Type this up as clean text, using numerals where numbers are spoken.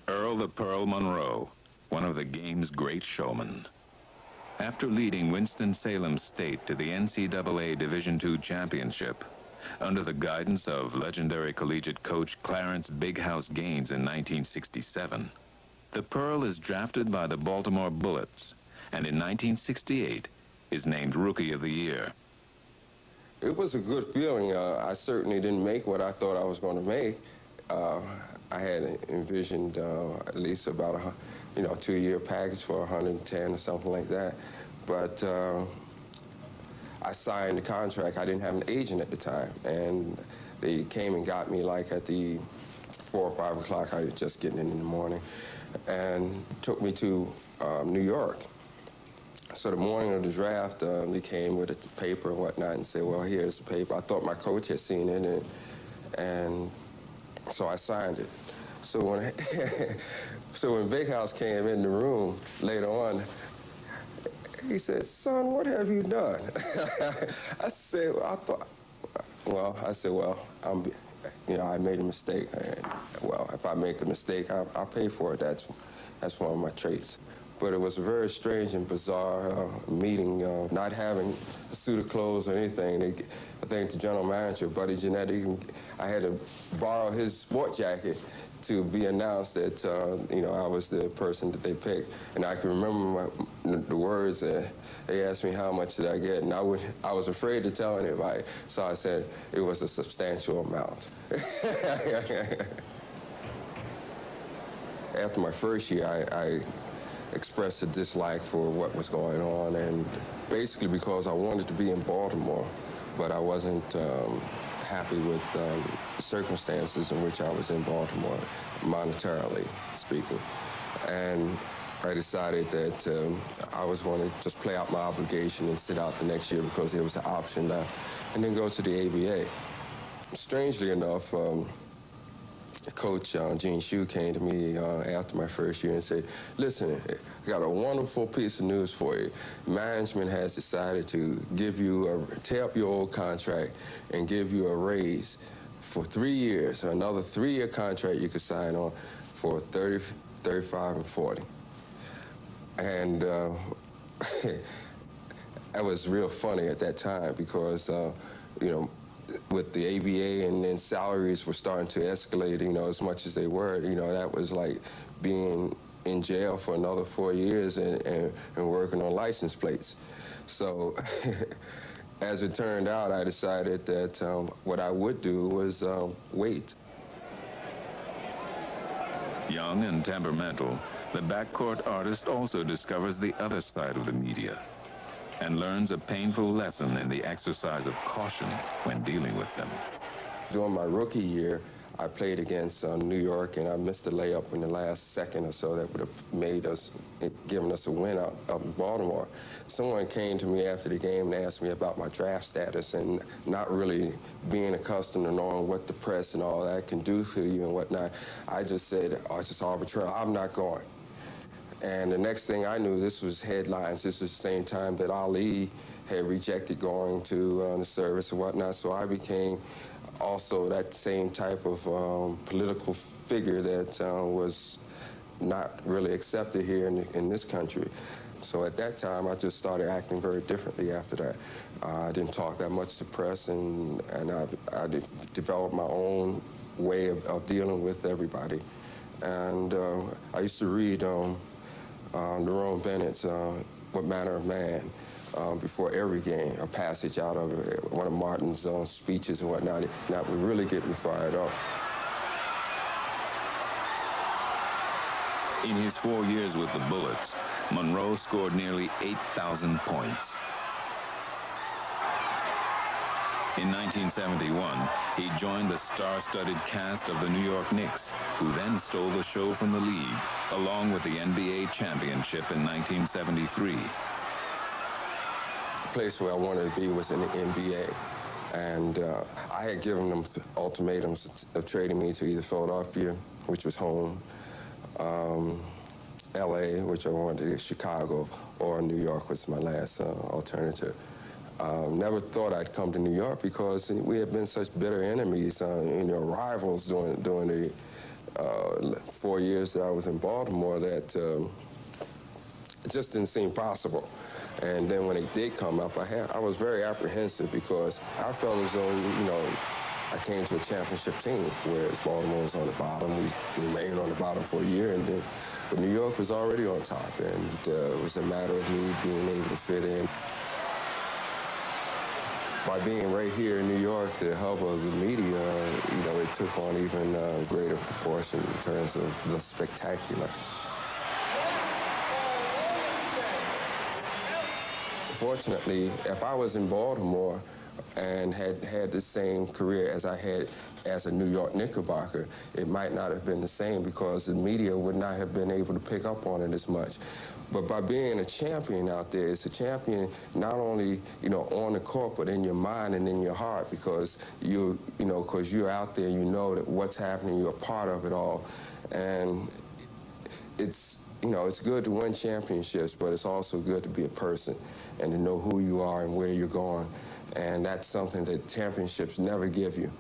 Earl the Pearl Monroe, one of the game's great showmen. After leading Winston-Salem State to the NCAA Division II championship, under the guidance of legendary collegiate coach Clarence Big House Gaines in 1967, the Pearl is drafted by the Baltimore Bullets, and in 1968 is named Rookie of the Year. It was a good feeling. I certainly didn't make what I thought I was going to make. I had envisioned at least about a 2-year package for 110 or something like that. But I signed the contract. I didn't have an agent at the time, and they came and got me like at the 4 or 5 o'clock. I was just getting in the morning, and took me to New York. So the morning of the draft, they came with the paper and whatnot and said, well, here's the paper. I thought my coach had seen it, and so I signed it. So when Big House came in the room later on, he said, son, what have you done? I said, I made a mistake. Well, if I make a mistake, I'll pay for it. That's one of my traits. But it was a very strange and bizarre meeting, not having a suit of clothes or anything. I think the general manager, Buddy Genetti, I had to borrow his sport jacket to be announced that, I was the person that they picked. And I can remember the words that they asked me how much did I get, and I was afraid to tell anybody. So I said it was a substantial amount. After my first year, I expressed a dislike for what was going on, and basically because I wanted to be in Baltimore, but I wasn't happy with the circumstances in which I was in Baltimore, monetarily speaking. And I decided that I was going to just play out my obligation and sit out the next year because there was an option, and then go to the ABA. Strangely enough, Coach Gene Shue came to me after my first year and said, listen, I got a wonderful piece of news for you. Management has decided to tear up your old contract and give you a raise for 3 years, another 3-year contract you could sign on for 30, 35, and 40. And that was real funny at that time because, with the ABA and then salaries were starting to escalate, as much as they were, that was like being in jail for another 4 years and working on license plates. So as it turned out, I decided that what I would do was wait. Young and temperamental, the backcourt artist also discovers the other side of the media and learns a painful lesson in the exercise of caution when dealing with them. During my rookie year, I played against New York, and I missed a layup in the last second or so that would have given us a win up in Baltimore. Someone came to me after the game and asked me about my draft status, and not really being accustomed to knowing what the press and all that can do for you and whatnot, I just said, it's just arbitrary, I'm not going. And the next thing I knew, this was headlines. This was the same time that Ali had rejected going to the service and whatnot. So I became also that same type of political figure that was not really accepted here in this country. So at that time, I just started acting very differently after that. I didn't talk that much to press, and I developed my own way of dealing with everybody. And I used to read Jerome Bennett's What Manner of Man before every game, a passage out of one of Martin's speeches and whatnot. That would really get me fired up. In his 4 years with the Bullets, Monroe scored nearly 8,000 points. In 1971, he joined the star-studded cast of the New York Knicks, who then stole the show from the league, along with the NBA championship in 1973. The place where I wanted to be was in the NBA. And I had given them ultimatums of trading me to either Philadelphia, which was home, LA, which I wanted to, Chicago, or New York was my last alternative. Never thought I'd come to New York because we had been such bitter enemies, rivals during the 4 years that I was in Baltimore that it just didn't seem possible. And then when it did come up, I was very apprehensive because I felt as though, I came to a championship team, whereas Baltimore was on the bottom. We remained on the bottom for a year, but New York was already on top, and it was a matter of me being able to fit in. By being right here in New York, the hub of the media, it took on even greater proportion in terms of the spectacular. Fortunately, if I was in Baltimore and had the same career as I had as a New York Knickerbocker, it might not have been the same because the media would not have been able to pick up on it as much. But by being a champion out there, it's a champion not only, on the court, but in your mind and in your heart because because you're out there, you know that what's happening, you're a part of it all. And it's good to win championships, but it's also good to be a person and to know who you are and where you're going. And that's something that championships never give you.